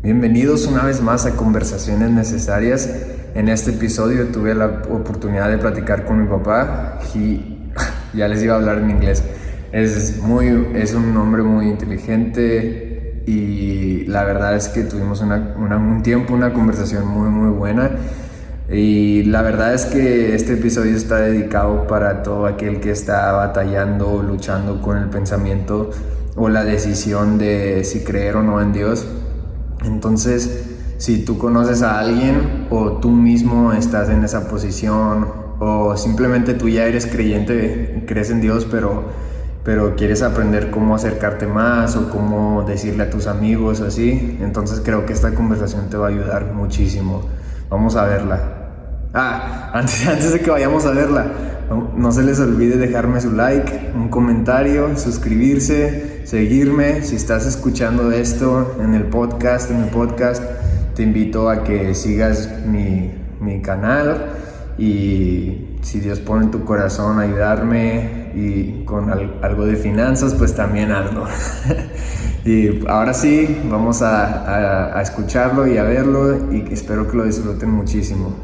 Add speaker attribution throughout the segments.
Speaker 1: Bienvenidos una vez más a Conversaciones Necesarias. En este episodio tuve la oportunidad de platicar con mi papá y ya les iba a hablar en inglés. Es un hombre muy inteligente y la verdad es que tuvimos una conversación muy buena. Y la verdad es que este episodio está dedicado para todo aquel que está batallando o luchando con el pensamiento o la decisión de si creer o no en Dios. Entonces, si tú conoces a alguien o tú mismo estás en esa posición o simplemente tú ya eres creyente, crees en Dios, pero quieres aprender cómo acercarte más o cómo decirle a tus amigos o así, entonces creo que esta conversación te va a ayudar muchísimo. Vamos a verla. Antes de que vayamos a verla, no se les olvide dejarme su like, un comentario, suscribirse, seguirme. Si estás escuchando esto en mi podcast, te invito a que sigas mi canal y si Dios pone en tu corazón ayudarme y con algo de finanzas, pues también hazlo. Y ahora sí, vamos a escucharlo y a verlo y espero que lo disfruten muchísimo.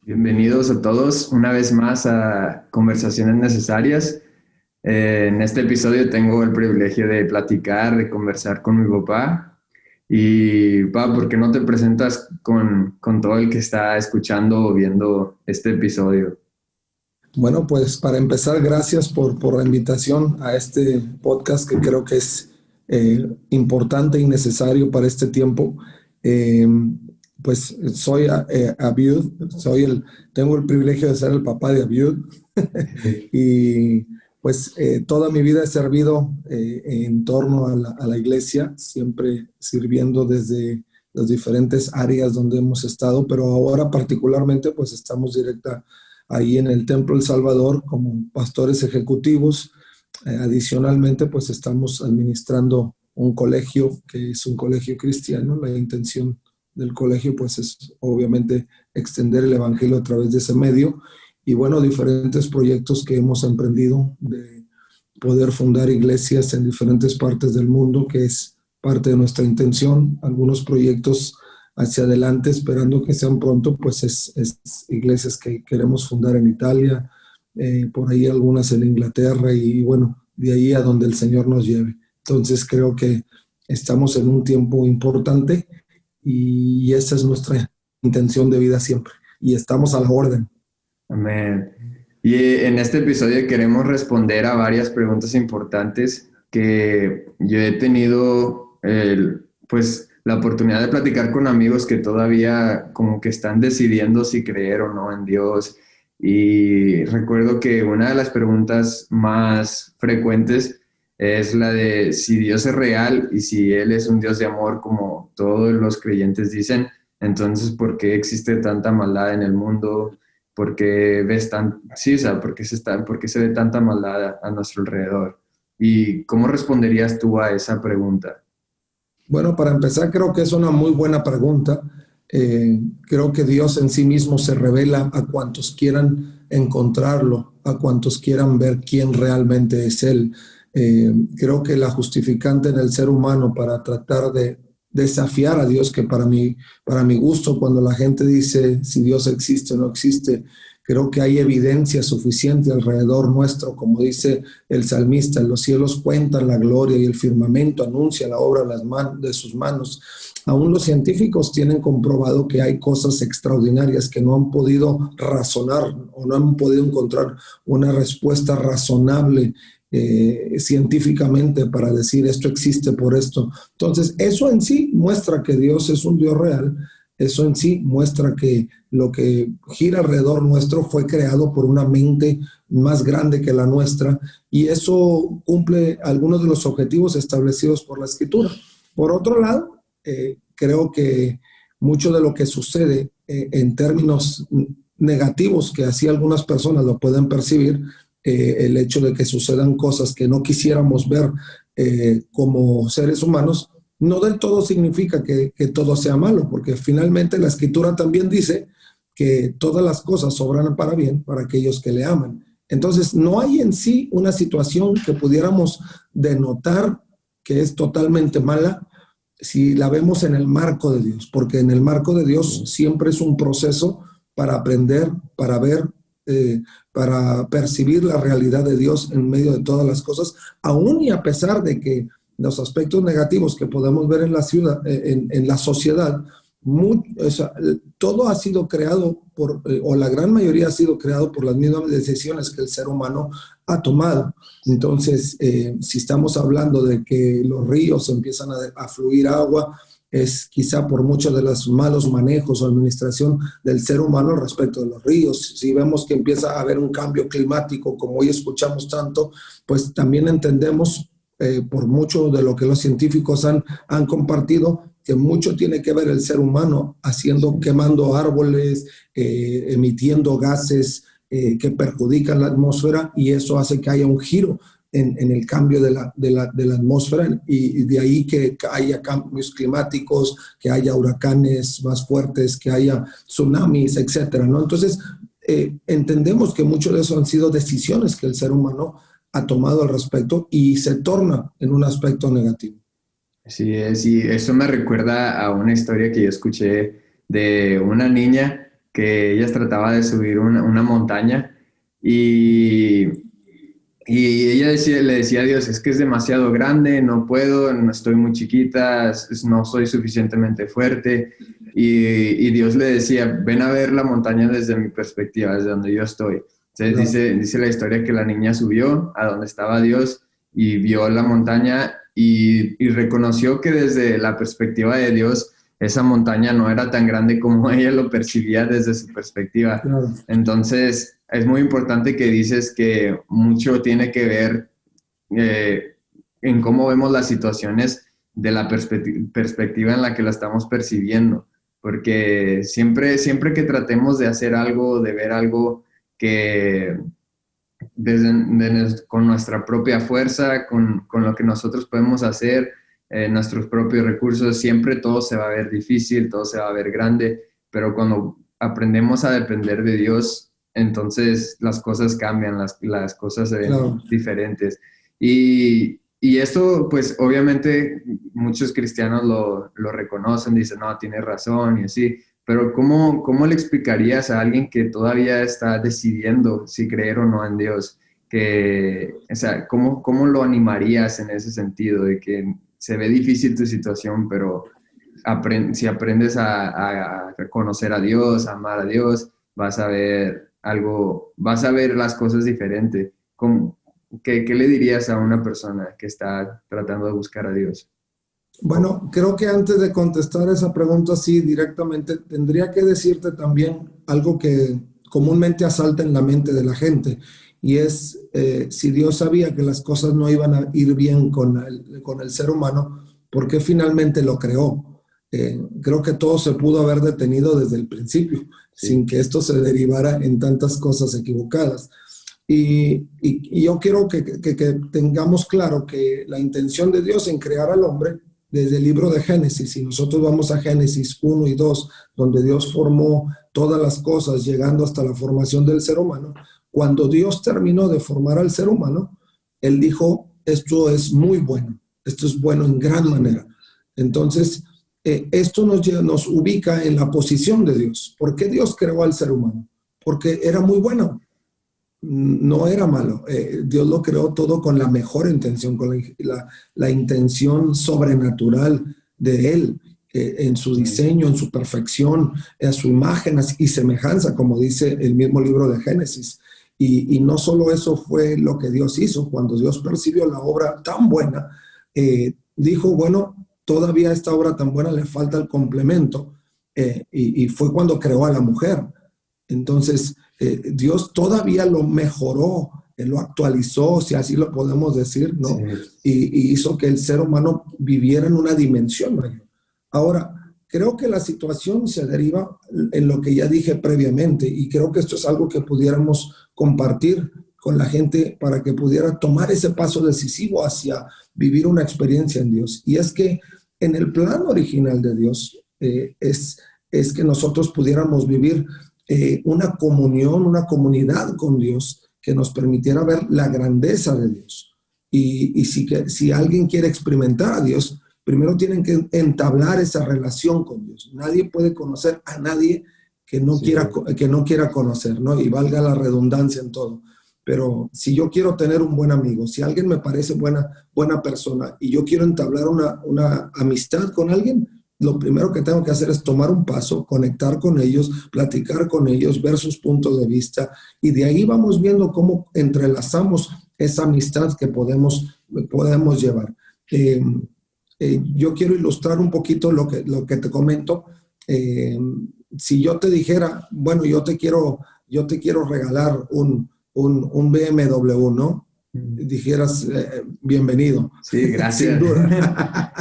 Speaker 1: Bienvenidos a todos una vez más a Conversaciones Necesarias. En este episodio tengo el privilegio de platicar, de conversar con mi papá. Y papá, ¿por qué no te presentas con todo el que está escuchando o viendo este episodio?
Speaker 2: Bueno, pues para empezar, gracias por la invitación a este podcast que creo que es importante y necesario para este tiempo. Eh, pues soy Abiud, tengo el privilegio de ser el papá de Abiud y pues toda mi vida he servido en torno a la iglesia, siempre sirviendo desde las diferentes áreas donde hemos estado, pero ahora particularmente pues estamos directa ahí en el Templo El Salvador como pastores ejecutivos. Adicionalmente, pues estamos administrando un colegio que es un colegio cristiano. La intención del colegio, pues es obviamente extender el evangelio a través de ese medio. Y bueno, diferentes proyectos que hemos emprendido de poder fundar iglesias en diferentes partes del mundo, que es parte de nuestra intención. Algunos proyectos hacia adelante, esperando que sean pronto, pues es iglesias que queremos fundar en Italia, por ahí algunas en Inglaterra y bueno, de ahí a donde el Señor nos lleve. Entonces creo que estamos en un tiempo importante y esa es nuestra intención de vida siempre. Y estamos a la orden.
Speaker 1: Amén. Y en este episodio queremos responder a varias preguntas importantes que yo he tenido pues la oportunidad de platicar con amigos que todavía como que están decidiendo si creer o no en Dios. Y recuerdo que una de las preguntas más frecuentes es la de si Dios es real y si Él es un Dios de amor como todos los creyentes dicen, entonces ¿por qué existe tanta maldad en el mundo? Porque ves sí, o sea, porque se ve tanta maldad a nuestro alrededor. ¿Y cómo responderías tú a esa pregunta?
Speaker 2: Bueno, para empezar, creo que es una muy buena pregunta. Creo que Dios en sí mismo se revela a cuantos quieran encontrarlo, a cuantos quieran ver quién realmente es Él. Creo que la justificante en el ser humano para tratar de desafiar a Dios, que para mi gusto, cuando la gente dice si Dios existe o no existe, creo que hay evidencia suficiente alrededor nuestro, como dice el salmista: los cielos cuentan la gloria y el firmamento anuncia la obra de sus manos. Aún los científicos tienen comprobado que hay cosas extraordinarias que no han podido razonar o no han podido encontrar una respuesta razonable científicamente para decir esto existe por esto. Entonces, eso en sí muestra que Dios es un Dios real. Eso en sí muestra que lo que gira alrededor nuestro fue creado por una mente más grande que la nuestra y eso cumple algunos de los objetivos establecidos por la Escritura. Por otro lado, creo que mucho de lo que sucede en términos negativos, que así algunas personas lo pueden percibir, el hecho de que sucedan cosas que no quisiéramos ver como seres humanos, no del todo significa que todo sea malo, porque finalmente la Escritura también dice que todas las cosas obran para bien para aquellos que le aman. Entonces, no hay en sí una situación que pudiéramos denotar que es totalmente mala si la vemos en el marco de Dios, porque en el marco de Dios siempre es un proceso para aprender, para ver, para percibir la realidad de Dios en medio de todas las cosas, aún y a pesar de que los aspectos negativos que podemos ver en la ciudad, en la sociedad, o sea, todo ha sido creado o la gran mayoría ha sido creado por las mismas decisiones que el ser humano ha tomado. Entonces, si estamos hablando de que los ríos empiezan a fluir agua, es quizá por muchos de los malos manejos o administración del ser humano respecto de los ríos. Si vemos que empieza a haber un cambio climático, como hoy escuchamos tanto, pues también entendemos, por mucho de lo que los científicos han compartido, que mucho tiene que ver el ser humano quemando árboles, emitiendo gases que perjudican la atmósfera, y eso hace que haya un giro en el cambio de la atmósfera, y de ahí que haya cambios climáticos, que haya huracanes más fuertes, que haya tsunamis, etcétera, ¿no? Entonces, entendemos que mucho de eso han sido decisiones que el ser humano ha tomado al respecto y se torna en un aspecto negativo.
Speaker 1: Sí, sí, eso me recuerda a una historia que yo escuché de una niña que ella trataba de subir una montaña y, y ella le decía a Dios, es que es demasiado grande, no puedo, no estoy muy chiquita, no soy suficientemente fuerte. Y Dios le decía, ven a ver la montaña desde mi perspectiva, desde donde yo estoy. Entonces dice la historia que la niña subió a donde estaba Dios y vio la montaña y reconoció que desde la perspectiva de Dios esa montaña no era tan grande como ella lo percibía desde su perspectiva.
Speaker 2: Claro.
Speaker 1: Entonces es muy importante que dices que mucho tiene que ver en cómo vemos las situaciones de la perspectiva en la que la estamos percibiendo, porque siempre que tratemos de hacer algo, de ver algo que con nuestra propia fuerza, con lo que nosotros podemos hacer, nuestros propios recursos, siempre todo se va a ver difícil, todo se va a ver grande, pero cuando aprendemos a depender de Dios, entonces las cosas cambian, las cosas se ven diferentes. Y esto, pues obviamente muchos cristianos lo reconocen, dicen, no, tiene razón y así, pero ¿cómo le explicarías a alguien que todavía está decidiendo si creer o no en Dios? O sea, ¿cómo lo animarías en ese sentido? De que se ve difícil tu situación, pero si aprendes a conocer a Dios, a amar a Dios, vas a ver las cosas diferente. ¿Qué le dirías a una persona que está tratando de buscar a Dios?
Speaker 2: Bueno, creo que antes de contestar esa pregunta así directamente, tendría que decirte también algo que comúnmente asalta en la mente de la gente, y es, si Dios sabía que las cosas no iban a ir bien con el ser humano, ¿por qué finalmente lo creó? Creo que todo se pudo haber detenido desde el principio, sin que esto se derivara en tantas cosas equivocadas. Y yo quiero que tengamos claro que la intención de Dios en crear al hombre, desde el libro de Génesis, si nosotros vamos a Génesis 1 y 2, donde Dios formó todas las cosas, llegando hasta la formación del ser humano, cuando Dios terminó de formar al ser humano, Él dijo, esto es muy bueno, esto es bueno en gran manera. Entonces, esto nos ubica en la posición de Dios. ¿Por qué Dios creó al ser humano? Porque era muy bueno. No era malo. Dios lo creó todo con la mejor intención, con la intención sobrenatural de Él, en su diseño, en su perfección, en su imagen y semejanza, como dice el mismo libro de Génesis. Y no solo eso fue lo que Dios hizo. Cuando Dios percibió la obra tan buena, dijo, bueno, todavía a esta obra tan buena le falta el complemento, y fue cuando creó a la mujer. Entonces, Dios todavía lo mejoró, lo actualizó, si así lo podemos decir, ¿no? Y hizo que el ser humano viviera en una dimensión mayor. Ahora, creo que la situación se deriva en lo que ya dije previamente, y creo que esto es algo que pudiéramos compartir con la gente para que pudiera tomar ese paso decisivo hacia vivir una experiencia en Dios. Y es que en el plan original de Dios es que nosotros pudiéramos vivir una comunión, una comunidad con Dios que nos permitiera ver la grandeza de Dios. Y si alguien quiere experimentar a Dios, primero tienen que entablar esa relación con Dios. Nadie puede conocer a nadie que no quiera conocer, ¿no? Y valga la redundancia en todo. Pero si yo quiero tener un buen amigo, si alguien me parece buena persona y yo quiero entablar una amistad con alguien, lo primero que tengo que hacer es tomar un paso, conectar con ellos, platicar con ellos, ver sus puntos de vista, y de ahí vamos viendo cómo entrelazamos esa amistad que podemos llevar. Yo quiero ilustrar un poquito lo que te comento. Si yo te dijera, bueno, yo te quiero regalar un BMW, ¿no? Dijeras, bienvenido.
Speaker 1: Sí, gracias.
Speaker 2: Sin duda.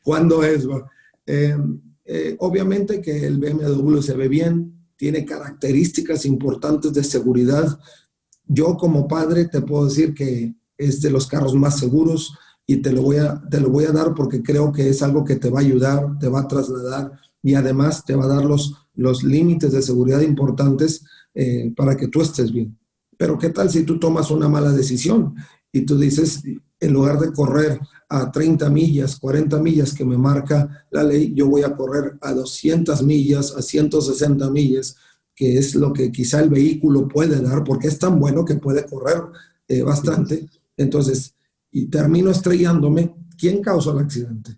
Speaker 2: ¿Cuándo es? Obviamente que el BMW se ve bien, tiene características importantes de seguridad. Yo como padre te puedo decir que es de los carros más seguros, y te lo voy a dar porque creo que es algo que te va a ayudar, te va a trasladar, y además te va a dar los límites de seguridad importantes para que tú estés bien. Pero ¿qué tal si tú tomas una mala decisión y tú dices, en lugar de correr a 30 millas, 40 millas que me marca la ley, yo voy a correr a 200 millas, a 160 millas, que es lo que quizá el vehículo puede dar, porque es tan bueno que puede correr bastante? Entonces, y termino estrellándome. ¿Quién causó el accidente?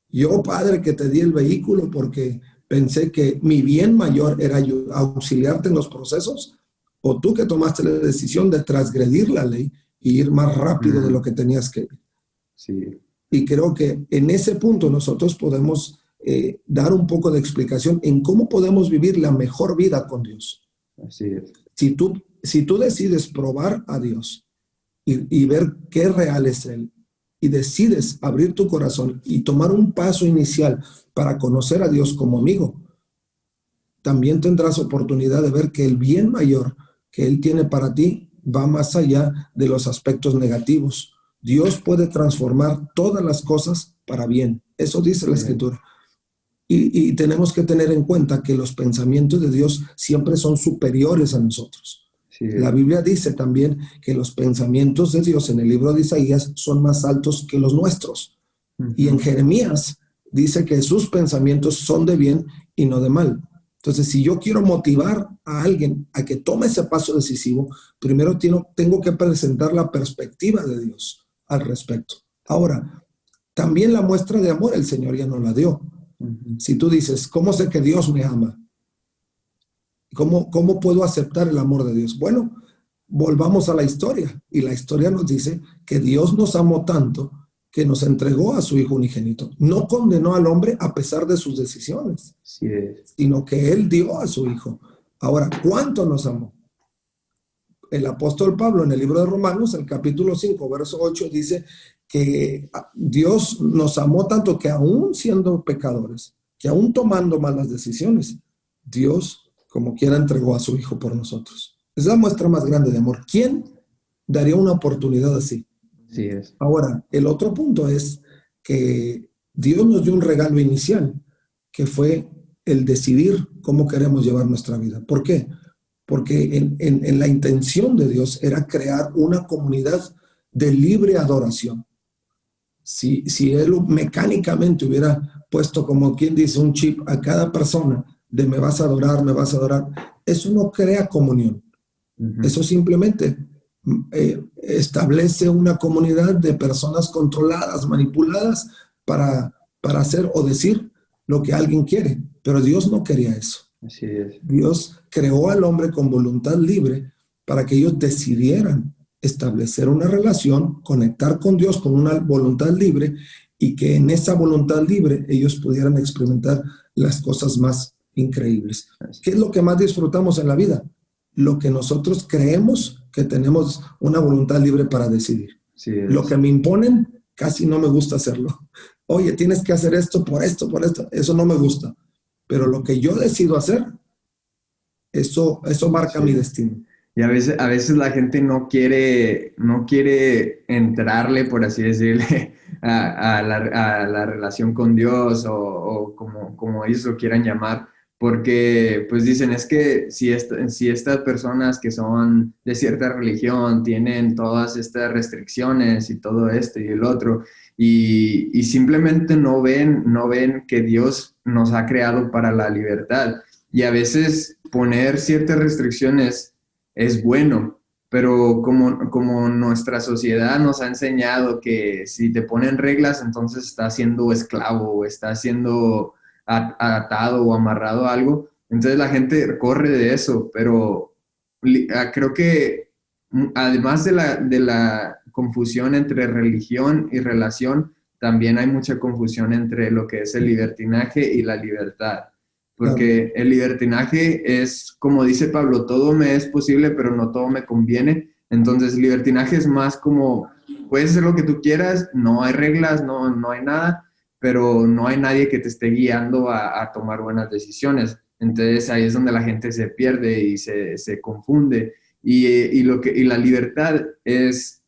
Speaker 2: Yo, padre, que te di el vehículo porque pensé que mi bien mayor era auxiliarte en los procesos, o tú que tomaste la decisión de transgredir la ley y ir más rápido de lo que tenías que ir.
Speaker 1: Sí.
Speaker 2: Y creo que en ese punto nosotros podemos dar un poco de explicación en cómo podemos vivir la mejor vida con Dios.
Speaker 1: Así es.
Speaker 2: Si tú decides probar a Dios y ver qué real es Él, y decides abrir tu corazón y tomar un paso inicial para conocer a Dios como amigo, también tendrás oportunidad de ver que el bien mayor que Él tiene para ti va más allá de los aspectos negativos. Dios puede transformar todas las cosas para bien. Eso dice la Escritura. Y tenemos que tener en cuenta que los pensamientos de Dios siempre son superiores a nosotros. Sí. La Biblia dice también que los pensamientos de Dios en el libro de Isaías son más altos que los nuestros. Y en Jeremías dice que sus pensamientos son de bien y no de mal. Entonces, si yo quiero motivar a alguien a que tome ese paso decisivo, primero tengo que presentar la perspectiva de Dios al respecto. Ahora, también la muestra de amor el Señor ya nos la dio. Si tú dices, ¿cómo sé que Dios me ama? ¿Cómo puedo aceptar el amor de Dios? Bueno, volvamos a la historia. Y la historia nos dice que Dios nos amó tanto que nos entregó a su Hijo unigénito. No condenó al hombre a pesar de sus decisiones, sino que Él dio a su Hijo. Ahora, ¿cuánto nos amó? El apóstol Pablo en el libro de Romanos, el capítulo 5, verso 8, dice que Dios nos amó tanto que aún siendo pecadores, que aún tomando malas decisiones, Dios como quiera entregó a su Hijo por nosotros. Es la muestra más grande de amor. ¿Quién daría una oportunidad así?
Speaker 1: Sí es.
Speaker 2: Ahora, el otro punto es que Dios nos dio un regalo inicial, que fue el decidir cómo queremos llevar nuestra vida. ¿Por qué? Porque en la intención de Dios era crear una comunidad de libre adoración. Si Él mecánicamente hubiera puesto, como quien dice, un chip a cada persona de me vas a adorar, eso no crea comunión. Eso simplemente establece una comunidad de personas controladas, manipuladas para hacer o decir lo que alguien quiere. Pero Dios no quería eso.
Speaker 1: Así es.
Speaker 2: Dios creó al hombre con voluntad libre para que ellos decidieran establecer una relación, conectar con Dios con una voluntad libre, y que en esa voluntad libre ellos pudieran experimentar las cosas más increíbles. ¿Qué es lo que más disfrutamos en la vida? Lo que nosotros creemos que tenemos una voluntad libre para decidir. Sí, lo que me imponen, casi no me gusta hacerlo. Oye, tienes que hacer esto, por esto, eso no me gusta. Pero lo que yo decido hacer, eso marca mi destino.
Speaker 1: Y a veces la gente no quiere entrarle, por así decirle, a la relación con Dios, o como ellos lo quieran llamar, porque pues dicen, es que si estas personas que son de cierta religión tienen todas estas restricciones y todo esto y el otro, y simplemente no ven que Dios nos ha creado para la libertad. Y a veces poner ciertas restricciones es bueno, pero como nuestra sociedad nos ha enseñado que si te ponen reglas, entonces estás siendo esclavo o estás siendo atado o amarrado a algo. Entonces la gente corre de eso, pero creo que además de la confusión entre religión y relación, también hay mucha confusión entre lo que es el libertinaje y la libertad.
Speaker 2: Claro,
Speaker 1: Porque el libertinaje es, como dice Pablo, todo me es posible, pero no todo me conviene. Entonces, libertinaje es más como, puedes hacer lo que tú quieras, no hay reglas, no hay nada, pero no hay nadie que te esté guiando a tomar buenas decisiones. Entonces ahí es donde la gente se pierde y se confunde. Y la libertad es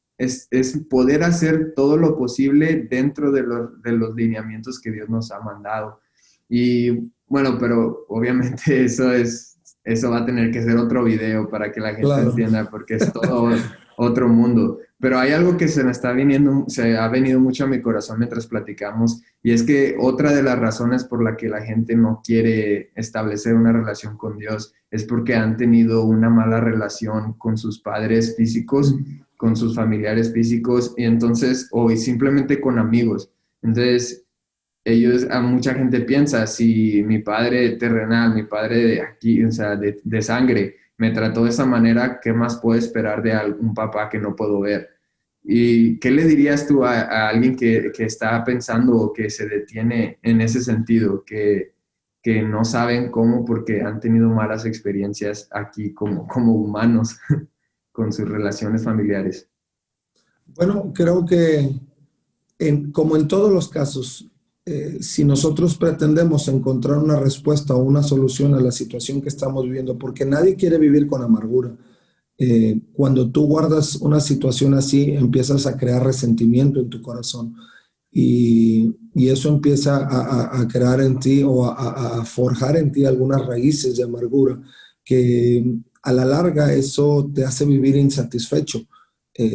Speaker 1: poder hacer todo lo posible dentro de los lineamientos que Dios nos ha mandado. Y bueno, pero obviamente eso va a tener que ser otro video para que la gente
Speaker 2: claro.
Speaker 1: entienda, porque es todo otro mundo. Pero hay algo que se ha venido mucho a mi corazón mientras platicamos, y es que otra de las razones por la que la gente no quiere establecer una relación con Dios es porque han tenido una mala relación con sus padres físicos, con sus familiares físicos, y entonces, o simplemente con amigos. Entonces, a mucha gente piensa, si mi padre terrenal, mi padre de aquí, o sea, de sangre, me trató de esa manera, ¿qué más puedo esperar de un papá que no puedo ver? ¿Y qué le dirías tú a alguien que está pensando o que se detiene en ese sentido, que no saben cómo porque han tenido malas experiencias aquí como humanos con sus relaciones familiares?
Speaker 2: Bueno, creo que como en todos los casos, si nosotros pretendemos encontrar una respuesta o una solución a la situación que estamos viviendo, porque nadie quiere vivir con amargura. Cuando tú guardas una situación así, empiezas a crear resentimiento en tu corazón y eso empieza a crear en ti o a forjar en ti algunas raíces de amargura que a la larga eso te hace vivir insatisfecho,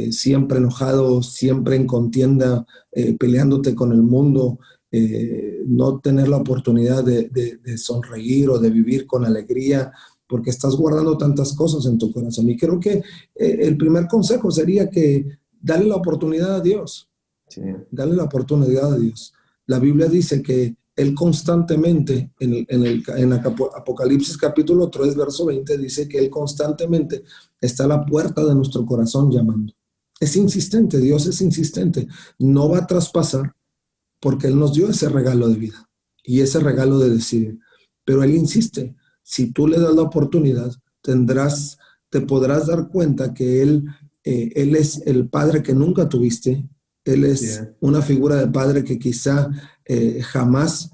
Speaker 2: siempre enojado, siempre en contienda, peleándote con el mundo, no tener la oportunidad de sonreír o de vivir con alegría porque estás guardando tantas cosas en tu corazón. Y creo que el primer consejo sería que dale la oportunidad a Dios,
Speaker 1: Sí,
Speaker 2: dale la oportunidad a Dios. La Biblia dice que Él constantemente, en Apocalipsis capítulo 3, verso 20, dice que Él constantemente está a la puerta de nuestro corazón llamando. Es insistente, Dios es insistente. No va a traspasar porque Él nos dio ese regalo de vida y ese regalo de decidir. Pero Él insiste, si tú le das la oportunidad, te podrás dar cuenta que Él es el padre que nunca tuviste, Él
Speaker 1: sí,
Speaker 2: es una figura de padre que quizá jamás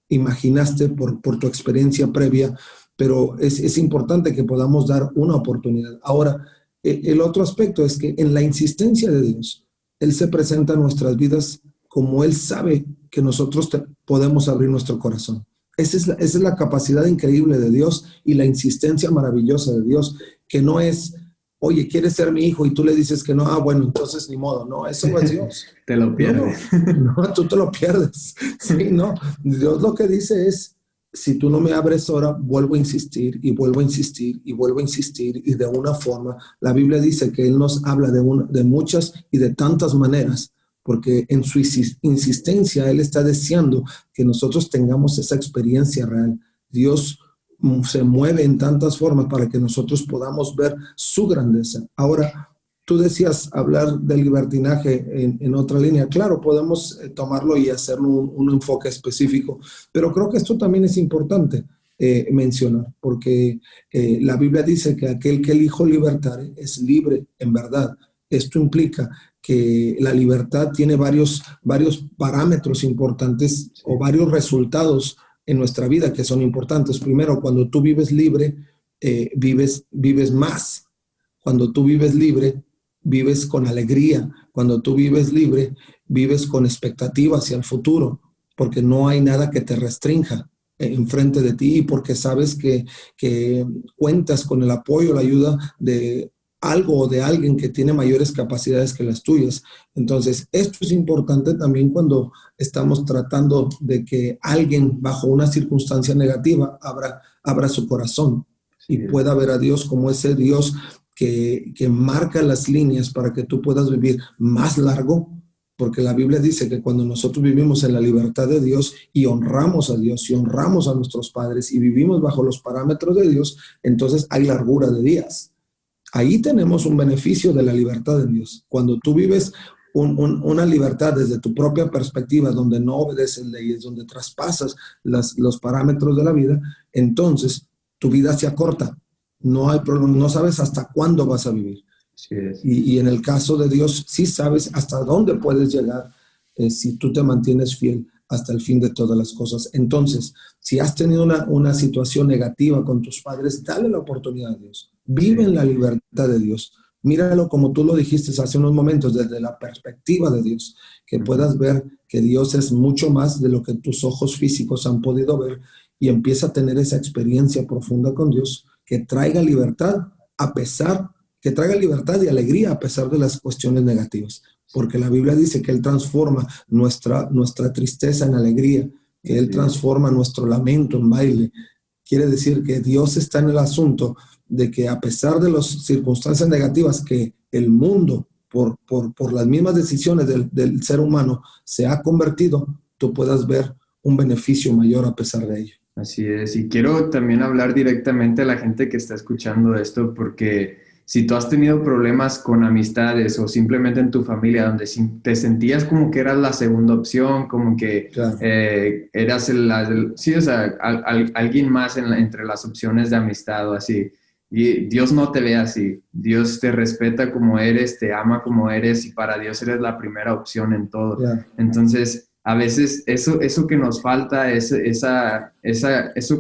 Speaker 2: imaginaste por tu experiencia previa, pero es importante que podamos dar una oportunidad. Ahora, el otro aspecto es que en la insistencia de Dios, Él se presenta a nuestras vidas como Él sabe que nosotros podemos abrir nuestro corazón. Esa es la capacidad increíble de Dios y la insistencia maravillosa de Dios, que no es, oye, ¿quieres ser mi hijo? Y tú le dices que no, bueno, entonces ni modo. No, eso no es Dios.
Speaker 1: te lo
Speaker 2: No,
Speaker 1: pierdes.
Speaker 2: no, tú te lo pierdes. Sí, no. Dios lo que dice es, si tú no me abres ahora, vuelvo a insistir y vuelvo a insistir y vuelvo a insistir y de una forma, la Biblia dice que Él nos habla de muchas y de tantas maneras, porque en su insistencia Él está deseando que nosotros tengamos esa experiencia real. Dios se mueve en tantas formas para que nosotros podamos ver su grandeza. Ahora, tú decías hablar del libertinaje en otra línea. Claro, podemos tomarlo y hacerlo un enfoque específico, pero creo que esto también es importante mencionar, porque la Biblia dice que aquel que el Hijo libertare es libre en verdad. Esto implica que la libertad tiene varios parámetros importantes
Speaker 1: Sí,
Speaker 2: o varios resultados en nuestra vida que son importantes. Primero, cuando tú vives libre, vives más. Cuando tú vives libre, vives con alegría. Cuando tú vives libre, vives con expectativa hacia el futuro, porque no hay nada que te restrinja. enfrente de ti y porque sabes que cuentas con el apoyo, la ayuda de algo o de alguien que tiene mayores capacidades que las tuyas. Entonces, esto es importante también cuando estamos tratando de que alguien bajo una circunstancia negativa abra su corazón y
Speaker 1: Sí,
Speaker 2: pueda ver a Dios como ese Dios que marca las líneas para que tú puedas vivir más largo, porque la Biblia dice que cuando nosotros vivimos en la libertad de Dios y honramos a Dios y honramos a nuestros padres y vivimos bajo los parámetros de Dios, entonces hay largura de días. Ahí tenemos un beneficio de la libertad de Dios. Cuando tú vives una libertad desde tu propia perspectiva, donde no obedeces leyes, donde traspasas los parámetros de la vida, entonces tu vida se acorta. No hay problema, no sabes hasta cuándo vas a vivir.
Speaker 1: así es.
Speaker 2: Y en el caso de Dios, sí sabes hasta dónde puedes llegar si tú te mantienes fiel hasta el fin de todas las cosas. Entonces, si has tenido una situación negativa con tus padres, dale la oportunidad a Dios. Vive
Speaker 1: Sí,
Speaker 2: en la libertad de Dios. Míralo como tú lo dijiste hace unos momentos, desde la perspectiva de Dios, que
Speaker 1: ujú,
Speaker 2: puedas ver que Dios es mucho más de lo que tus ojos físicos han podido ver y empieza a tener esa experiencia profunda con Dios que traiga libertad a pesar que traiga libertad y alegría a pesar de las cuestiones negativas. Porque la Biblia dice que Él transforma nuestra tristeza en alegría, que Él
Speaker 1: así es.
Speaker 2: transforma nuestro lamento en baile. Quiere decir que Dios está en el asunto de que a pesar de las circunstancias negativas que el mundo, por las mismas decisiones del ser humano, se ha convertido, tú puedas ver un beneficio mayor a pesar de ello.
Speaker 1: Así es, y quiero también hablar directamente a la gente que está escuchando esto, porque si tú has tenido problemas con amistades o simplemente en tu familia, donde te sentías como que eras la segunda opción, como que
Speaker 2: Claro,
Speaker 1: eras sí, o sea, alguien más entre las opciones de amistad o así, y Dios no te ve así, Dios te respeta como eres, te ama como eres, y para Dios eres la primera opción en todo.
Speaker 2: claro.
Speaker 1: Entonces, a veces eso que nos falta, eso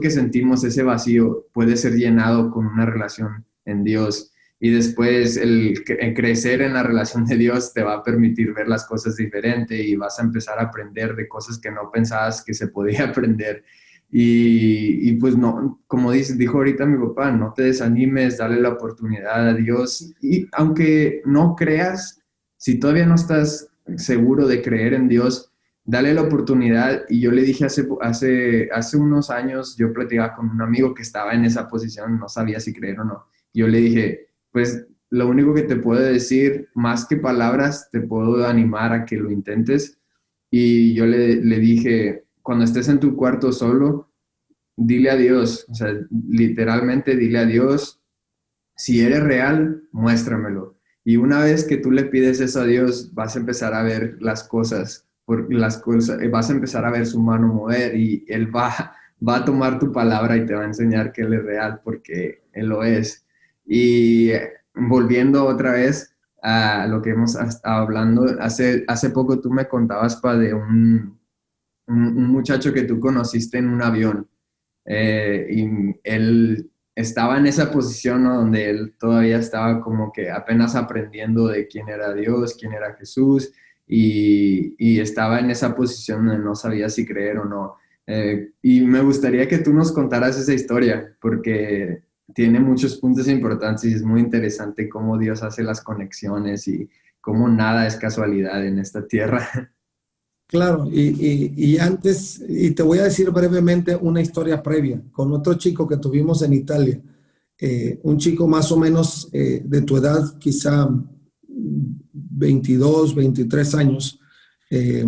Speaker 1: que sentimos, ese vacío, puede ser llenado con una relación en Dios. Y después el crecer en la relación de Dios te va a permitir ver las cosas diferente y vas a empezar a aprender de cosas que no pensabas que se podía aprender. Y pues no, como dijo ahorita mi papá, no te desanimes, dale la oportunidad a Dios. Y aunque no creas, si todavía no estás seguro de creer en Dios, dale la oportunidad. Y yo le dije hace unos años, yo platicaba con un amigo que estaba en esa posición, no sabía si creer o no. Yo le dije, pues lo único que te puedo decir, más que palabras, te puedo animar a que lo intentes. Y yo le dije, cuando estés en tu cuarto solo, dile a Dios, o sea, literalmente dile a Dios, si eres real, muéstramelo. Y una vez que tú le pides eso a Dios, vas a empezar a ver las cosas, vas a empezar a ver su mano mover y Él va a tomar tu palabra y te va a enseñar que Él es real porque Él lo es. Y volviendo otra vez a lo que hemos estado hablando, hace poco tú me contabas, de un muchacho que tú conociste en un avión y él estaba en esa posición, ¿no? Donde él todavía estaba como que apenas aprendiendo de quién era Dios, quién era Jesús, y estaba en esa posición donde no sabía si creer o no. Y me gustaría que tú nos contaras esa historia, porque tiene muchos puntos importantes y es muy interesante cómo Dios hace las conexiones y cómo nada es casualidad en esta tierra.
Speaker 2: Claro, y antes, y te voy a decir brevemente una historia previa con otro chico que tuvimos en Italia, un chico más o menos de tu edad, quizá 22, 23 años. Eh,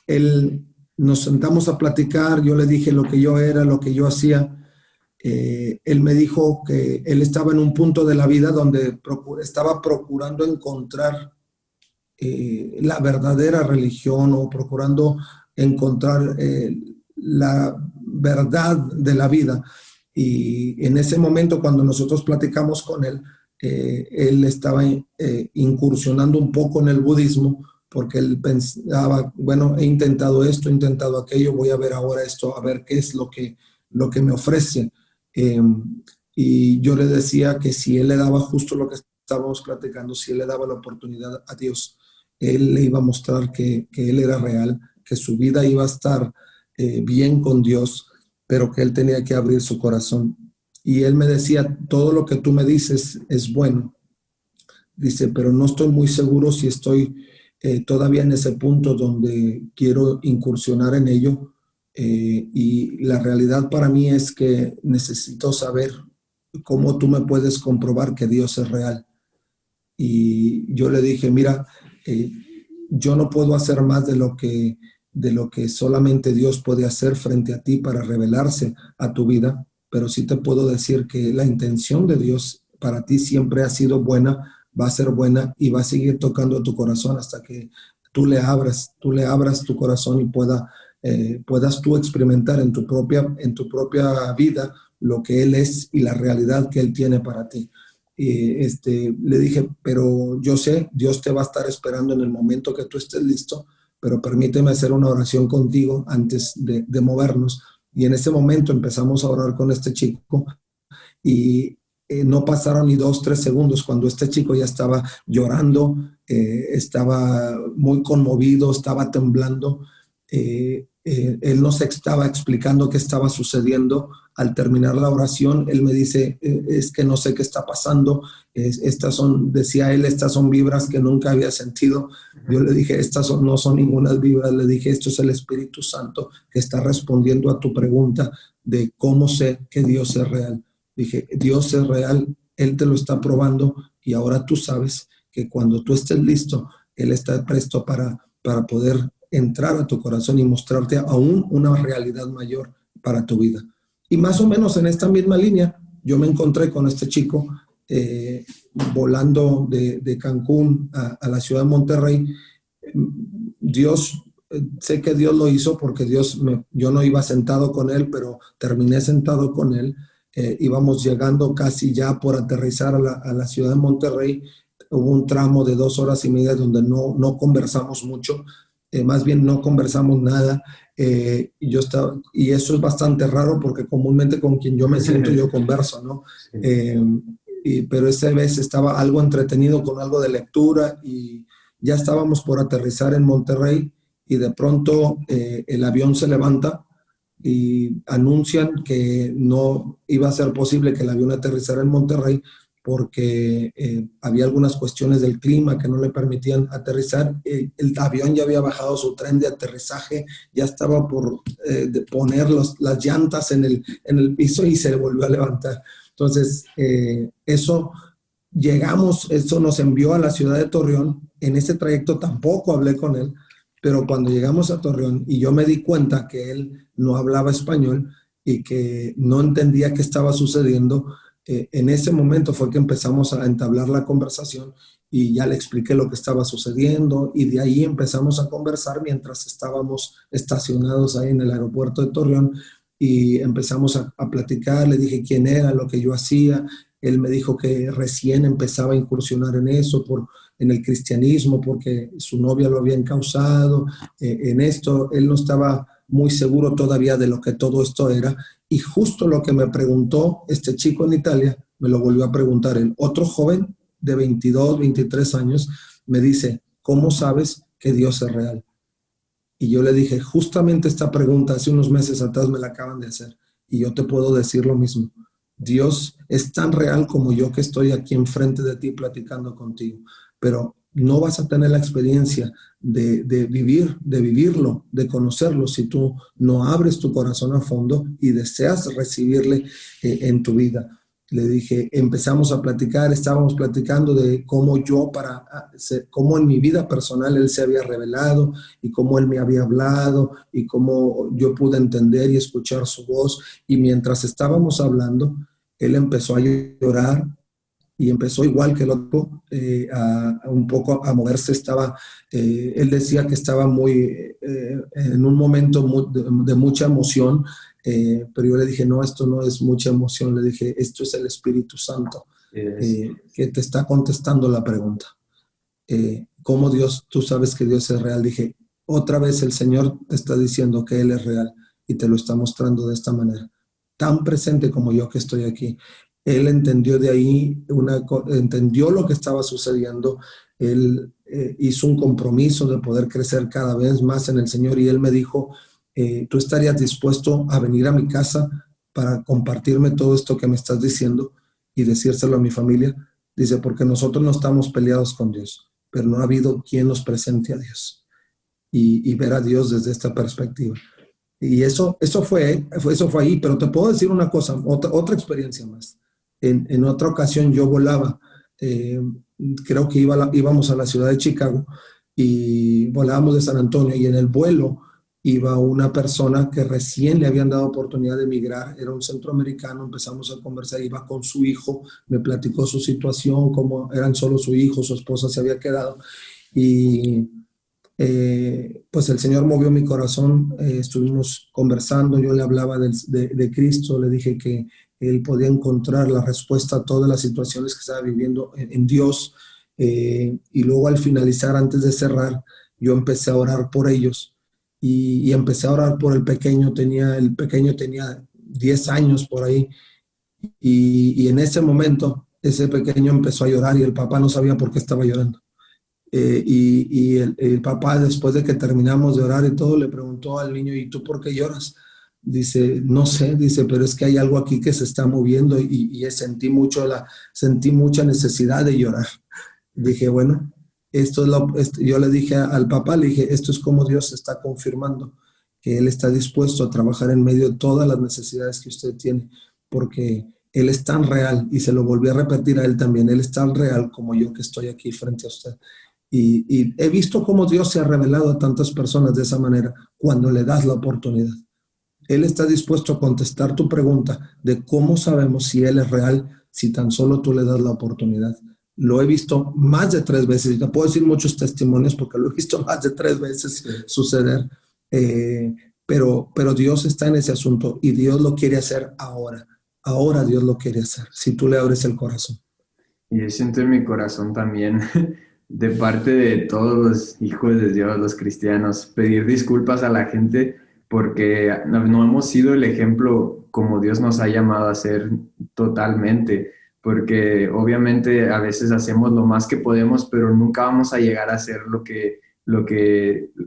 Speaker 2: él nos sentamos a platicar, yo le dije lo que yo era, lo que yo hacía. Él me dijo que él estaba en un punto de la vida donde estaba procurando encontrar la verdadera religión o procurando encontrar la verdad de la vida. Y en ese momento, cuando nosotros platicamos con él, él estaba incursionando un poco en el budismo porque él pensaba, bueno, he intentado esto, he intentado aquello, voy a ver ahora esto, a ver qué es lo que me ofrece. Eh, y yo le decía que si él le daba justo lo que estábamos platicando, si él le daba la oportunidad a Dios, él le iba a mostrar que él era real, que su vida iba a estar bien con Dios. pero que él tenía que abrir su corazón. Y él me decía, todo lo que tú me dices es bueno. Dice, pero no estoy muy seguro si estoy todavía en ese punto donde quiero incursionar en ello. Y la realidad para mí es que necesito saber cómo tú me puedes comprobar que Dios es real. Y yo le dije, mira, eh, yo no puedo hacer más de lo que solamente Dios puede hacer frente a ti para revelarse a tu vida, pero sí te puedo decir que la intención de Dios para ti siempre ha sido buena, va a ser buena y va a seguir tocando tu corazón hasta que tú le abras tu corazón y puedas tú experimentar en tu propia vida lo que Él es y la realidad que Él tiene para ti. Le dije, pero yo sé, Dios te va a estar esperando en el momento que tú estés listo, pero permíteme hacer una oración contigo antes de movernos. Y en ese momento empezamos a orar con este chico y no pasaron ni 2, 3 segundos cuando este chico ya estaba llorando, estaba muy conmovido, estaba temblando. Él nos estaba explicando qué estaba sucediendo. Al terminar la oración, él me dice, es que no sé qué está pasando. Decía él, estas son vibras que nunca había sentido. Yo le dije, no son ninguna vibras. Le dije, esto es el Espíritu Santo que está respondiendo a tu pregunta de cómo sé que Dios es real. Dije, Dios es real, Él te lo está probando y ahora tú sabes que cuando tú estés listo, Él está presto para poder entrar a tu corazón y mostrarte aún una realidad mayor para tu vida. Y más o menos en esta misma línea, yo me encontré con este chico volando de Cancún a la ciudad de Monterrey. Sé que Dios lo hizo porque yo no iba sentado con él, pero terminé sentado con él. Íbamos llegando casi ya por aterrizar a la ciudad de Monterrey. Hubo un tramo de 2 horas y media donde no conversamos mucho, más bien no conversamos nada. Y eso es bastante raro porque comúnmente con quien yo me siento yo converso, ¿no? Pero esa vez estaba algo entretenido con algo de lectura y ya estábamos por aterrizar en Monterrey y de pronto el avión se levanta y anuncian que no iba a ser posible que el avión aterrizara en Monterrey porque había algunas cuestiones del clima que no le permitían aterrizar. El avión ya había bajado su tren de aterrizaje, ya estaba por poner las llantas en el piso y se volvió a levantar. Entonces, eso nos envió a la ciudad de Torreón. En ese trayecto tampoco hablé con él, pero cuando llegamos a Torreón y yo me di cuenta que él no hablaba español y que no entendía qué estaba sucediendo, en ese momento fue que empezamos a entablar la conversación y ya le expliqué lo que estaba sucediendo y de ahí empezamos a conversar mientras estábamos estacionados ahí en el aeropuerto de Torreón y empezamos a platicar. Le dije quién era, lo que yo hacía. Él me dijo que recién empezaba a incursionar en eso, en el cristianismo, porque su novia lo había encausado en esto. Él no estaba muy seguro todavía de lo que todo esto era. Y justo lo que me preguntó este chico en Italia, me lo volvió a preguntar él. Otro joven de 22, 23 años me dice, ¿cómo sabes que Dios es real? Y yo le dije, justamente esta pregunta hace unos meses atrás me la acaban de hacer. Y yo te puedo decir lo mismo. Dios es tan real como yo que estoy aquí enfrente de ti platicando contigo, pero no vas a tener la experiencia de vivirlo, de conocerlo, si tú no abres tu corazón a fondo y deseas recibirle en tu vida. Le dije, empezamos a platicar, estábamos platicando de cómo cómo en mi vida personal él se había revelado y cómo él me había hablado y cómo yo pude entender y escuchar su voz. Y mientras estábamos hablando, él empezó a llorar y empezó igual que el otro un poco a moverse. Él decía que estaba en un momento de mucha emoción, pero yo le dije, no, esto no es mucha emoción. Le dije, esto es el Espíritu Santo que te está contestando la pregunta. ¿Cómo tú sabes que Dios es real? Dije, otra vez el Señor te está diciendo que Él es real y te lo está mostrando de esta manera, tan presente como yo que estoy aquí. Él entendió de ahí, entendió lo que estaba sucediendo. Él hizo un compromiso de poder crecer cada vez más en el Señor y él me dijo, ¿tú estarías dispuesto a venir a mi casa para compartirme todo esto que me estás diciendo y decírselo a mi familia? Dice, porque nosotros no estamos peleados con Dios, pero no ha habido quien nos presente a Dios y ver a Dios desde esta perspectiva. Y eso fue ahí, pero te puedo decir una cosa, otra experiencia más. En otra ocasión yo volaba, eh, creo que íbamos a la ciudad de Chicago y volábamos de San Antonio, y en el vuelo iba una persona que recién le habían dado oportunidad de emigrar, era un centroamericano. Empezamos a conversar, iba con su hijo, me platicó su situación, cómo eran solo su hijo, su esposa se había quedado, y pues el Señor movió mi corazón. Estuvimos conversando, yo le hablaba de Cristo, le dije que él podía encontrar la respuesta a todas las situaciones que estaba viviendo en Dios. Y luego, al finalizar, antes de cerrar, yo empecé a orar por ellos, y empecé a orar por el pequeño. El pequeño tenía 10 años por ahí, y en ese momento ese pequeño empezó a llorar, y el papá no sabía por qué estaba llorando. Y el papá, después de que terminamos de orar y todo, le preguntó al niño, ¿y tú por qué lloras? Dice, no sé, dice, pero es que hay algo aquí que se está moviendo, y sentí mucha necesidad de llorar. Dije, bueno, yo le dije al papá, le dije, esto es como Dios está confirmando que Él está dispuesto a trabajar en medio de todas las necesidades que usted tiene, porque Él es tan real. Y se lo volví a repetir a él también, Él es tan real como yo que estoy aquí frente a usted. Y he visto cómo Dios se ha revelado a tantas personas de esa manera cuando le das la oportunidad. Él está dispuesto a contestar tu pregunta de cómo sabemos si Él es real, si tan solo tú le das la oportunidad. Lo he visto más de 3 veces, y te puedo decir muchos testimonios porque lo he visto más de 3 veces suceder. Pero Dios está en ese asunto, y Dios lo quiere hacer ahora. Ahora Dios lo quiere hacer, si tú le abres el corazón.
Speaker 1: Y yo siento en mi corazón también, de parte de todos los hijos de Dios, los cristianos, pedir disculpas a la gente porque no hemos sido el ejemplo como Dios nos ha llamado a ser totalmente, porque obviamente a veces hacemos lo más que podemos, pero nunca vamos a llegar a ser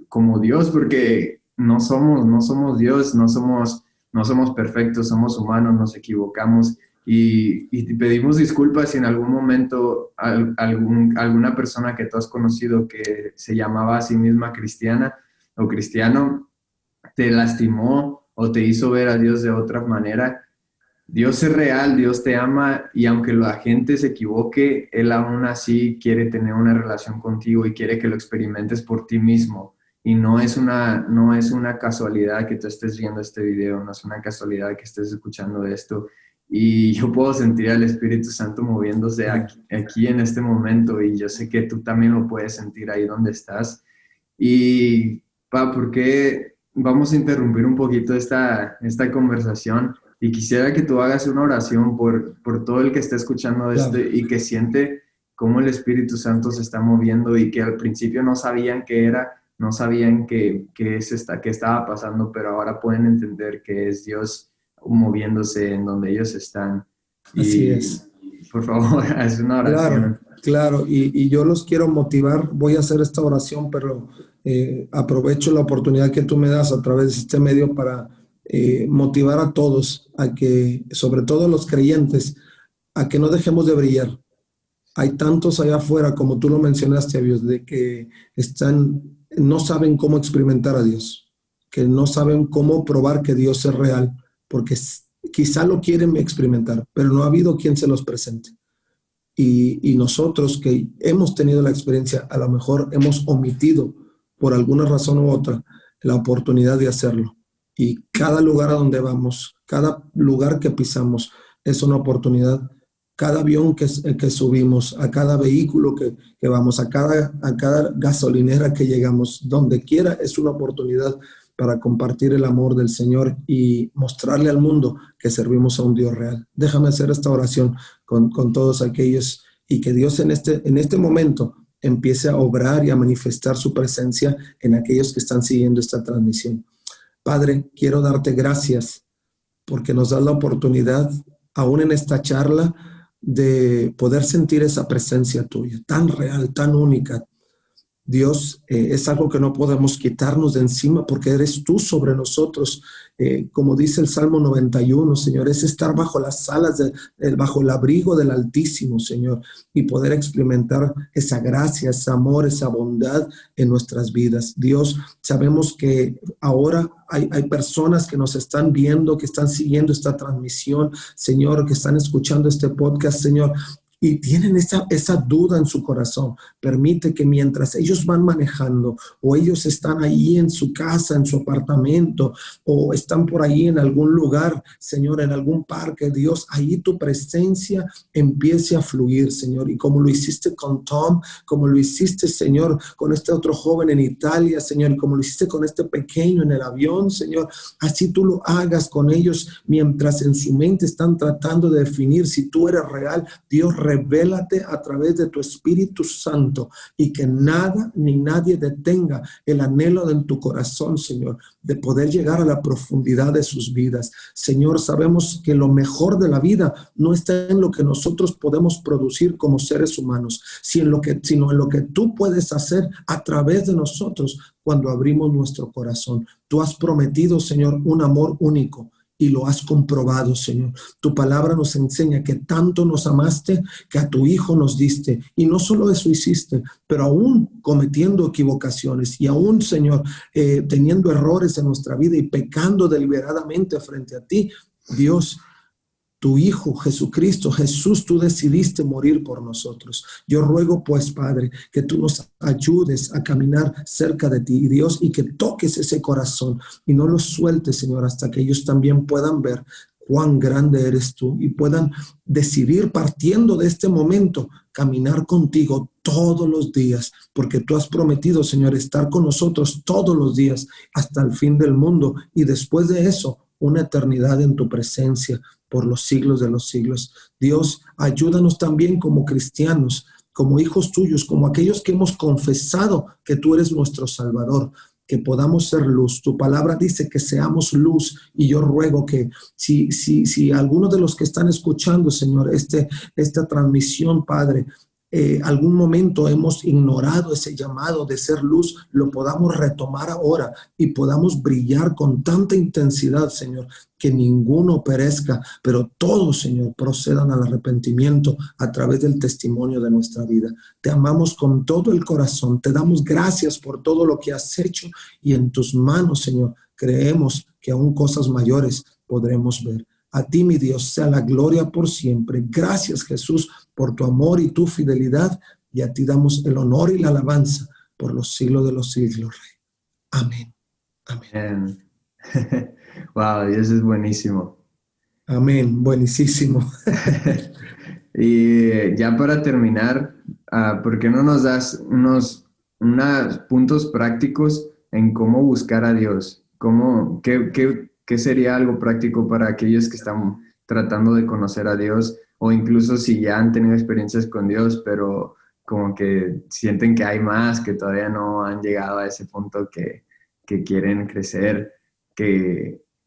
Speaker 1: como Dios, porque no somos Dios, no somos perfectos, somos humanos, nos equivocamos. Y te pedimos disculpas si en algún momento alguna persona que tú has conocido que se llamaba a sí misma cristiana o cristiano te lastimó o te hizo ver a Dios de otra manera. Dios es real, Dios te ama, y aunque la gente se equivoque, Él aún así quiere tener una relación contigo y quiere que lo experimentes por ti mismo. Y no es una casualidad que tú estés viendo este video, no es una casualidad que estés escuchando esto. Y yo puedo sentir al Espíritu Santo moviéndose aquí en este momento, y yo sé que tú también lo puedes sentir ahí donde estás. Y, ¿por qué vamos a interrumpir un poquito esta conversación? Y quisiera que tú hagas una oración por todo el que está escuchando esto,
Speaker 2: Claro.
Speaker 1: y que siente cómo el Espíritu Santo se está moviendo, y que al principio no sabían qué era, no sabían qué estaba pasando, pero ahora pueden entender que es Dios moviéndose en donde ellos están.
Speaker 2: Así
Speaker 1: Y
Speaker 2: es.
Speaker 1: por favor, haz una
Speaker 2: Claro,
Speaker 1: oración.
Speaker 2: claro, y yo los quiero motivar. Voy a hacer esta oración, pero aprovecho la oportunidad que tú me das a través de este medio para motivar a todos, a que, sobre todo los creyentes, a que no dejemos de brillar. Hay tantos allá afuera, como tú lo mencionaste, Dios, de que no saben cómo experimentar a Dios, que no saben cómo probar que Dios es real, porque quizá lo quieren experimentar, pero no ha habido quien se los presente. Y nosotros que hemos tenido la experiencia, a lo mejor hemos omitido por alguna razón u otra la oportunidad de hacerlo. Y cada lugar a donde vamos, cada lugar que pisamos es una oportunidad. Cada avión que subimos, a cada vehículo que vamos, a cada gasolinera que llegamos, donde quiera es una oportunidad para compartir el amor del Señor y mostrarle al mundo que servimos a un Dios real. Déjame hacer esta oración con todos aquellos, y que Dios en este momento empiece a obrar y a manifestar su presencia en aquellos que están siguiendo esta transmisión. Padre, quiero darte gracias porque nos das la oportunidad, aún en esta charla, de poder sentir esa presencia tuya, tan real, tan única. Dios, es algo que no podemos quitarnos de encima porque eres tú sobre nosotros. Como dice el Salmo 91, Señor, es estar bajo las alas, bajo el abrigo del Altísimo, Señor, y poder experimentar esa gracia, ese amor, esa bondad en nuestras vidas. Dios, sabemos que ahora hay personas que nos están viendo, que están siguiendo esta transmisión, Señor, que están escuchando este podcast, Señor, y tienen esa duda en su corazón. Permite que mientras ellos van manejando o ellos están ahí en su casa, en su apartamento o están por ahí en algún lugar, Señor, en algún parque, Dios, ahí tu presencia empiece a fluir, Señor. Y como lo hiciste con Tom, como lo hiciste, Señor, con este otro joven en Italia, Señor, y como lo hiciste con este pequeño en el avión, Señor, así tú lo hagas con ellos mientras en su mente están tratando de definir si tú eres real. Dios, revélate a través de tu Espíritu Santo y que nada ni nadie detenga el anhelo de tu corazón, Señor, de poder llegar a la profundidad de sus vidas. Señor, sabemos que lo mejor de la vida no está en lo que nosotros podemos producir como seres humanos, sino en lo que tú puedes hacer a través de nosotros cuando abrimos nuestro corazón. Tú has prometido, Señor, un amor único. Y lo has comprobado, Señor. Tu palabra nos enseña que tanto nos amaste que a tu Hijo nos diste. Y no solo eso hiciste, pero aún cometiendo equivocaciones y aún, Señor, teniendo errores en nuestra vida y pecando deliberadamente frente a ti, Dios, tu Hijo Jesucristo, Jesús, tú decidiste morir por nosotros. Yo ruego pues, Padre, que tú nos ayudes a caminar cerca de ti, Dios, y que toques ese corazón y no lo sueltes, Señor, hasta que ellos también puedan ver cuán grande eres tú y puedan decidir partiendo de este momento caminar contigo todos los días, porque tú has prometido, Señor, estar con nosotros todos los días hasta el fin del mundo y después de eso, una eternidad en tu presencia por los siglos de los siglos. Dios, ayúdanos también como cristianos, como hijos tuyos, como aquellos que hemos confesado que tú eres nuestro Salvador, que podamos ser luz. Tu palabra dice que seamos luz y yo ruego que si algunos de los que están escuchando, Señor, esta transmisión, Padre, algún momento hemos ignorado ese llamado de ser luz, lo podamos retomar ahora y podamos brillar con tanta intensidad, Señor, que ninguno perezca, pero todos, Señor, procedan al arrepentimiento a través del testimonio de nuestra vida. Te amamos con todo el corazón, te damos gracias por todo lo que has hecho y en tus manos, Señor, creemos que aún cosas mayores podremos ver. A ti, mi Dios, sea la gloria por siempre. Gracias, Jesús, por tu amor y tu fidelidad. Y a ti damos el honor y la alabanza por los siglos de los siglos, Rey. Amén. Amén.
Speaker 1: Wow, Dios es buenísimo.
Speaker 2: Amén. Buenísimo.
Speaker 1: Y ya para terminar, ¿por qué no nos das unos puntos prácticos en cómo buscar a Dios? ¿Qué sería algo práctico para aquellos que están tratando de conocer a Dios o incluso si ya han tenido experiencias con Dios, pero como que sienten que hay más, que todavía no han llegado a ese punto que quieren crecer?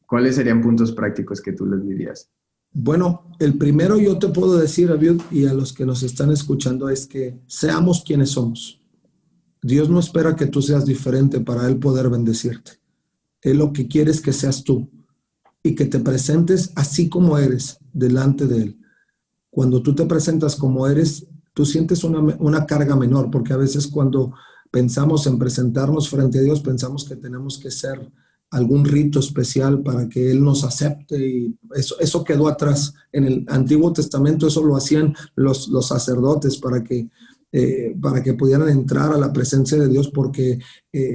Speaker 1: ¿Cuáles serían puntos prácticos que tú les dirías?
Speaker 2: Bueno, el primero yo te puedo decir, Abiud, y a los que nos están escuchando, es que seamos quienes somos. Dios no espera que tú seas diferente para Él poder bendecirte. Él lo que quiere es que seas tú y que te presentes así como eres delante de Él. Cuando tú te presentas como eres, tú sientes una carga menor, porque a veces cuando pensamos en presentarnos frente a Dios, pensamos que tenemos que ser algún rito especial para que Él nos acepte y eso quedó atrás. En el Antiguo Testamento eso lo hacían los sacerdotes para que pudieran entrar a la presencia de Dios porque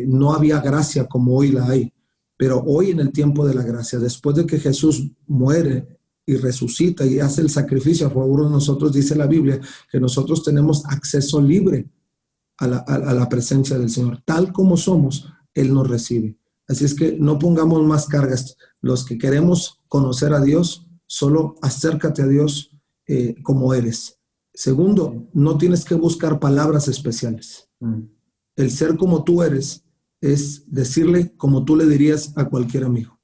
Speaker 2: no había gracia como hoy la hay. Pero hoy en el tiempo de la gracia, después de que Jesús muere y resucita y hace el sacrificio a favor de nosotros, dice la Biblia que nosotros tenemos acceso libre a la presencia del Señor. Tal como somos, Él nos recibe. Así es que no pongamos más cargas. Los que queremos conocer a Dios, solo acércate a Dios como eres. Segundo, no tienes que buscar palabras especiales. El ser como tú eres es decirle como tú le dirías a cualquier amigo.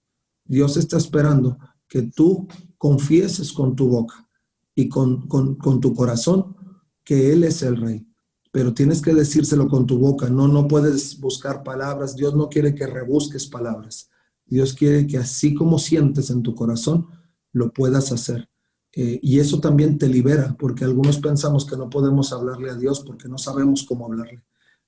Speaker 2: Dios está esperando que tú confieses con tu boca y con tu corazón que Él es el Rey. pero tienes que decírselo con tu boca. No puedes buscar palabras. Dios no quiere que rebusques palabras. Dios quiere que así como sientes en tu corazón, lo puedas hacer. Y eso también te libera, porque algunos pensamos que no podemos hablarle a Dios porque no sabemos cómo hablarle.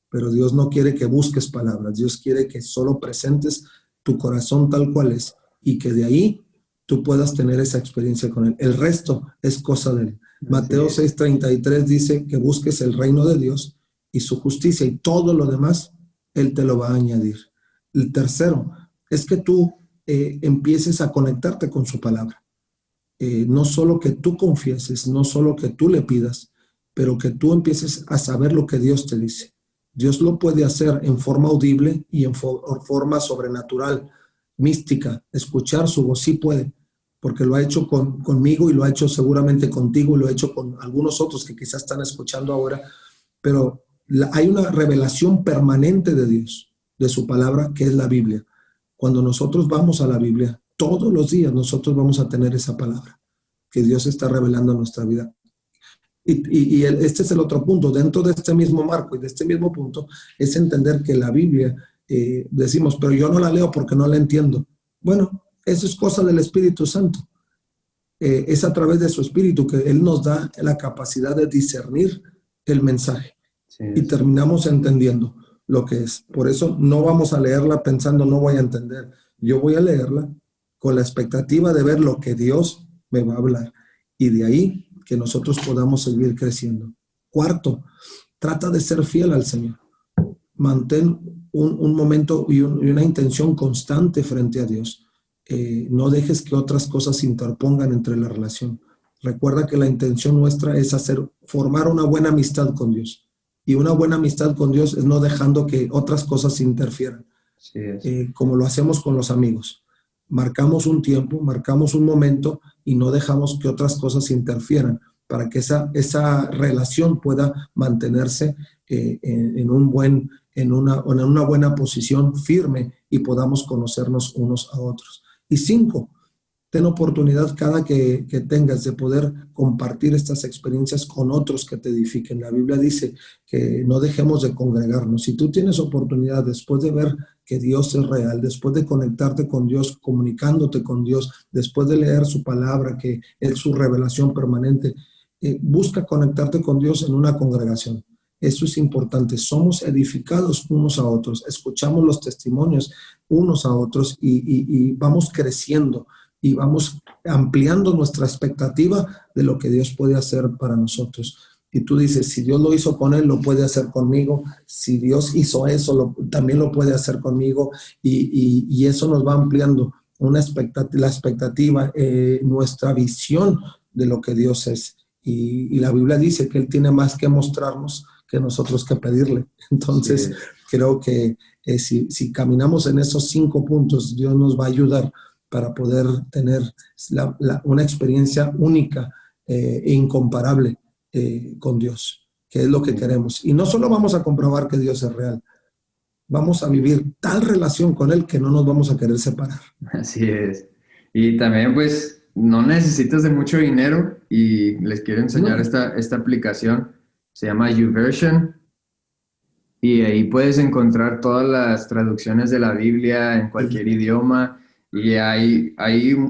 Speaker 2: Pero Dios no quiere que busques palabras. Dios quiere que solo presentes tu corazón tal cual es y que de ahí tú puedas tener esa experiencia con Él. El resto es cosa de Él. Mateo 6:33 dice que busques el reino de Dios y su justicia, y todo lo demás Él te lo va a añadir. El tercero es que tú empieces a conectarte con su palabra. No solo que tú confieses, no solo que tú le pidas, pero que tú empieces a saber lo que Dios te dice. Dios lo puede hacer en forma audible y en forma sobrenatural, mística. Escuchar su voz sí puede, porque lo ha hecho conmigo y lo ha hecho seguramente contigo y lo ha hecho con algunos otros que quizás están escuchando ahora, pero hay una revelación permanente de Dios, de su palabra, que es la Biblia. Cuando nosotros vamos a la Biblia, todos los días nosotros vamos a tener esa palabra que Dios está revelando en nuestra vida. Y este es el otro punto. Dentro de este mismo marco y de este mismo punto es entender que la Biblia, decimos, pero yo no la leo porque no la entiendo. Bueno, eso es cosa del Espíritu Santo. Es a través de su Espíritu que Él nos da la capacidad de discernir el mensaje. Sí, y terminamos entendiendo lo que es. Por eso no vamos a leerla pensando no voy a entender. Yo voy a leerla con la expectativa de ver lo que Dios me va a hablar. Y de ahí que nosotros podamos seguir creciendo. Cuarto, trata de ser fiel al Señor. Mantén un momento y una intención constante frente a Dios. No dejes que otras cosas se interpongan entre la relación. Recuerda que la intención nuestra es formar una buena amistad con Dios. Y una buena amistad con Dios es no dejando que otras cosas interfieran. Sí, como lo hacemos con los amigos. Marcamos un tiempo, marcamos un momento y no dejamos que otras cosas interfieran para que esa relación pueda mantenerse en una buena posición firme y podamos conocernos unos a otros. Y 5, ten oportunidad cada que tengas de poder compartir estas experiencias con otros que te edifiquen. La Biblia dice que no dejemos de congregarnos. Si tú tienes oportunidad después de ver que Dios es real, después de conectarte con Dios, comunicándote con Dios, después de leer su palabra, que es su revelación permanente, busca conectarte con Dios en una congregación. Eso es importante. Somos edificados unos a otros, escuchamos los testimonios unos a otros y vamos creciendo y vamos ampliando nuestra expectativa de lo que Dios puede hacer para nosotros. Y tú dices, si Dios lo hizo con él, lo puede hacer conmigo. Si Dios hizo eso, también lo puede hacer conmigo. Y eso nos va ampliando la expectativa, nuestra visión de lo que Dios es. Y la Biblia dice que Él tiene más que mostrarnos que nosotros que pedirle. Entonces, sí, creo que si caminamos en esos 5 puntos, Dios nos va a ayudar para poder tener una experiencia única e incomparable con Dios, que es lo que queremos. Y no solo vamos a comprobar que Dios es real, vamos a vivir tal relación con Él que no nos vamos a querer separar.
Speaker 1: Así es. Y también pues no necesitas de mucho dinero y les quiero enseñar esta aplicación. Se llama YouVersion y ahí puedes encontrar todas las traducciones de la Biblia en cualquier idioma. Y hay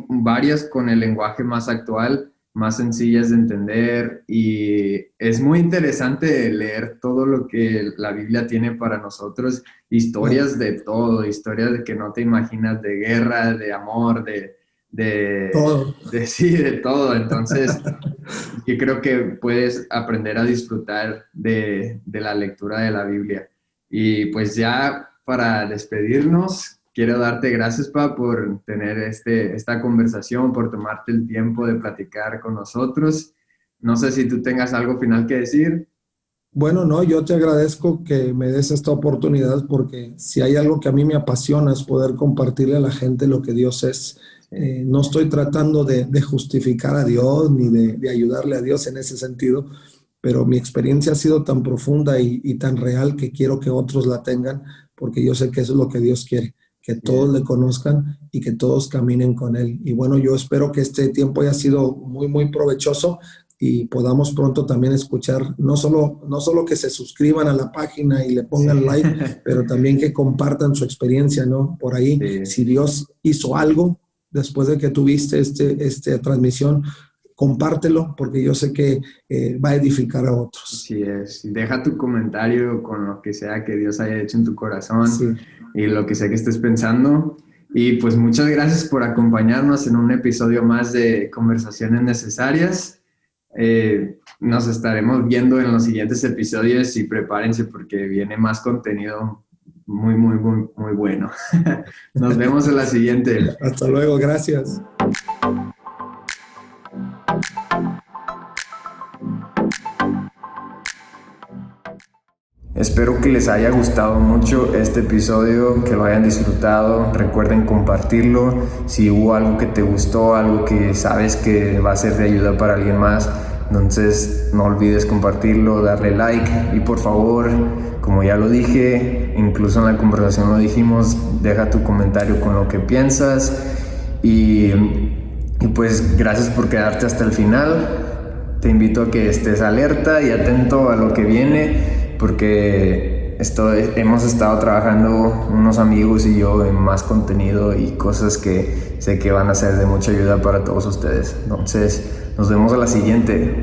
Speaker 1: varias con el lenguaje más actual, más sencillas de entender, y es muy interesante leer todo lo que la Biblia tiene para nosotros, historias de todo, historias de que no te imaginas, de guerra, de amor, sí, de todo. Entonces, yo creo que puedes aprender a disfrutar de la lectura de la Biblia. Y pues ya para despedirnos, quiero darte gracias, Pa, por tener esta conversación, por tomarte el tiempo de platicar con nosotros. No sé si tú tengas algo final que decir.
Speaker 2: Bueno, no, yo te agradezco que me des esta oportunidad porque si hay algo que a mí me apasiona es poder compartirle a la gente lo que Dios es. No estoy tratando de justificar a Dios ni de ayudarle a Dios en ese sentido, pero mi experiencia ha sido tan profunda y tan real que quiero que otros la tengan porque yo sé que eso es lo que Dios quiere. Que todos le conozcan y que todos caminen con Él. Y bueno, yo espero que este tiempo haya sido muy, muy provechoso y podamos pronto también escuchar, no solo que se suscriban a la página y le pongan like, pero también que compartan su experiencia, ¿no? Por ahí, si Dios hizo algo después de que tuviste esta transmisión, compártelo, porque yo sé que va a edificar a otros.
Speaker 1: Así es. Deja tu comentario con lo que sea que Dios haya hecho en tu corazón y lo que sea que estés pensando. Y pues muchas gracias por acompañarnos en un episodio más de Conversaciones Necesarias. Nos estaremos viendo en los siguientes episodios y prepárense porque viene más contenido muy, muy, muy, muy bueno. Nos vemos en la siguiente.
Speaker 2: Hasta luego, gracias.
Speaker 1: Espero que les haya gustado mucho este episodio, que lo hayan disfrutado. Recuerden compartirlo. Si hubo algo que te gustó, algo que sabes que va a ser de ayuda para alguien más, entonces no olvides compartirlo, darle like y por favor, como ya lo dije, incluso en la conversación lo dijimos, deja tu comentario con lo que piensas y pues gracias por quedarte hasta el final. Te invito a que estés alerta y atento a lo que viene, porque hemos estado trabajando unos amigos y yo en más contenido y cosas que sé que van a ser de mucha ayuda para todos ustedes. Entonces, nos vemos a la siguiente.